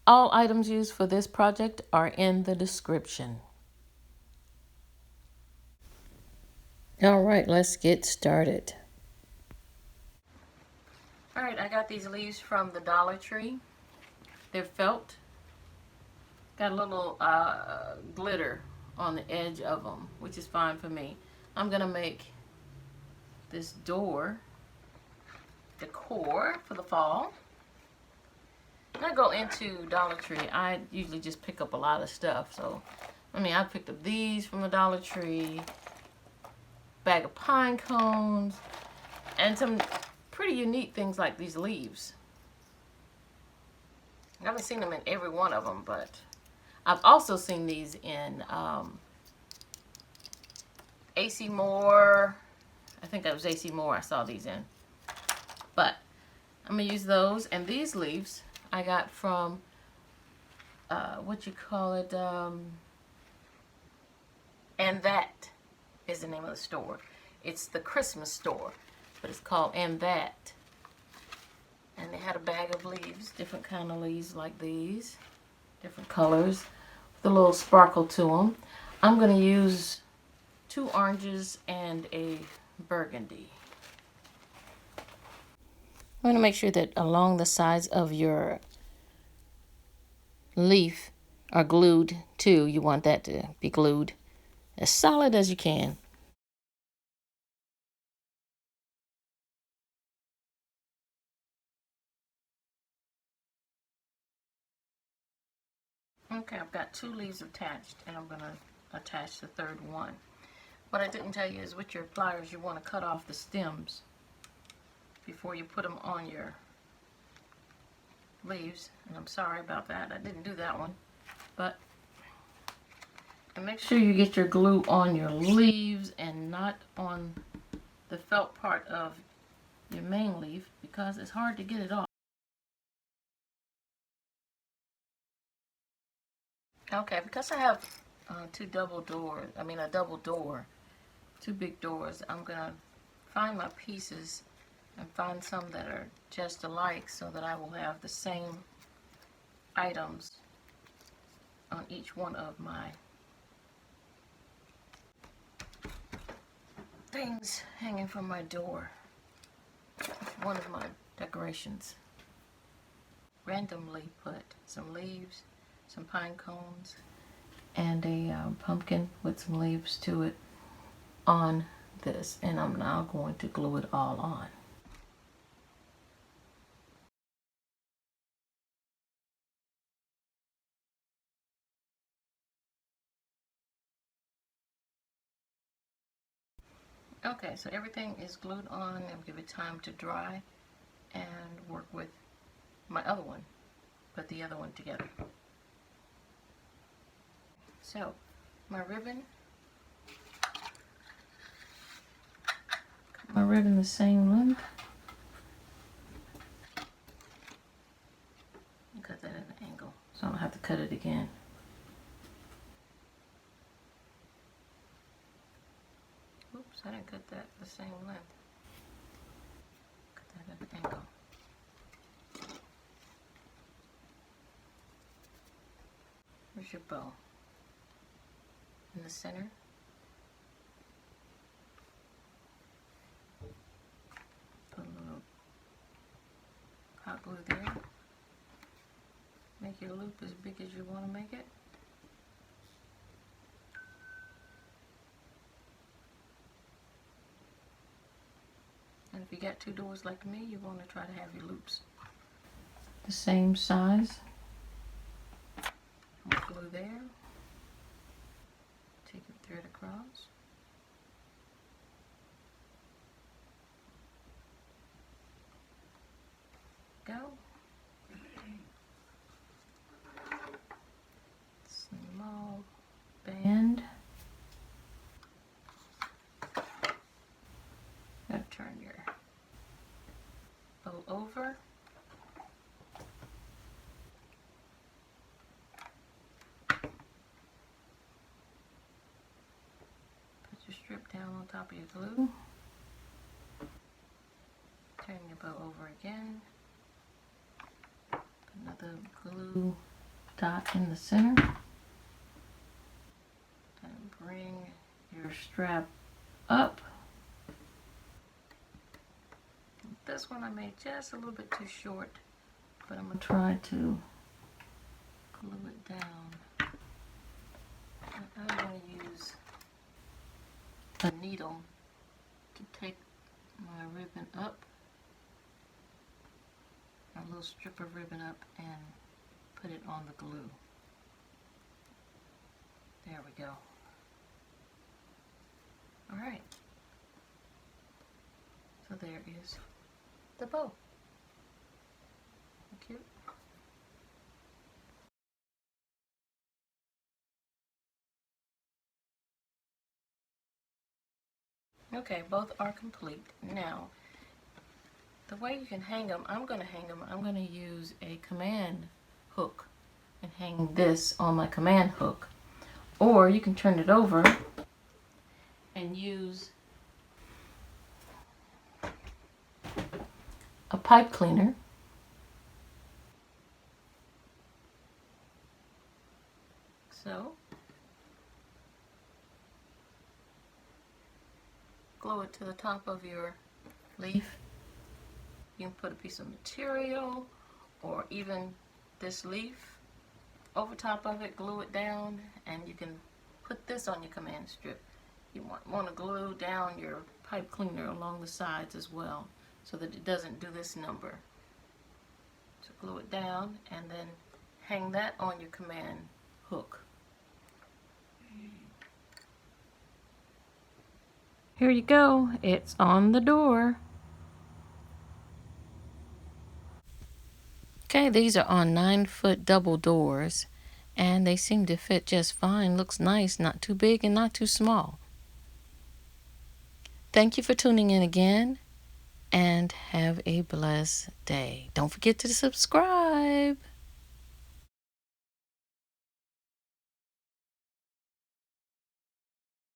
All items used for this project are in the description. All right, let's get started. All right, I got these leaves from the Dollar Tree. They're felt. Got a little glitter on the edge of them, which is fine for me. I'm gonna make this door decor for the fall. When I go into Dollar Tree, I usually just pick up a lot of stuff. So, I mean, I picked up these from the Dollar Tree, bag of pine cones, and some pretty unique things like these leaves. I haven't seen them in every one of them, but I've also seen these in AC Moore. I think that was AC Moore I saw these in. But I'm going to use those. And these leaves I got from, what you call it, And That is the name of the store. It's the Christmas store, but it's called And That. And they had a bag of leaves, different kind of leaves like these, different colors, with a little sparkle to them. I'm going to use 2 oranges and a burgundy. I'm going to make sure that along the sides of your leaf are glued too. You want that to be glued as solid as you can. Okay, I've got 2 leaves attached, and I'm going to attach the 3rd one. What I didn't tell you is with your pliers, you want to cut off the stems before you put them on your leaves. And I'm sorry about that. I didn't do that one. But and make sure you get your glue on your leaves and not on the felt part of your main leaf, because it's hard to get it off. Okay, because I have a double door, 2 big doors, I'm going to find my pieces and find some that are just alike so that I will have the same items on each one of my things hanging from my door. One of my decorations. Randomly put some leaves, some pine cones, and a pumpkin with some leaves to it on this, and I'm now going to glue it all on. Okay, so everything is glued on. I'll give it time to dry and work with my other one, put the other one together. So, my ribbon the same length. Cut that at an angle so I don't have to cut it again. Oops, I didn't cut that the same length. Cut that at an angle. Where's your bow? In the center. Put a little hot glue there. Make your loop as big as you want to make it. And if you got 2 doors like me, you want to try to have your loops the same size. Glue there. Take a thread across. Go. Small band. Now turn your bow over. Put your strip down on top of your glue. Turn your bow over again. Put another glue dot in the center. And bring your strap up. This one I made just a little bit too short, but I'm going to try to glue it down. And I'm going to use a needle to take my ribbon up, a little strip of ribbon up, and put it on the glue. There we go. Alright. So there is the bow. Cute. Okay, both are complete. Now, the way you can hang them, I'm going to use a command hook and hang this on my command hook. Or you can turn it over and use a pipe cleaner. So, glue it to the top of your leaf. You can put a piece of material or even this leaf over top of it, glue it down, and you can put this on your command strip. You want to glue down your pipe cleaner along the sides as well so that it doesn't do this number. So glue it down and then hang that on your command hook. Here you go, it's on the door. Okay, these are on 9-foot double doors and they seem to fit just fine. Looks nice, not too big and not too small. Thank you for tuning in again and have a blessed day. Don't forget to subscribe.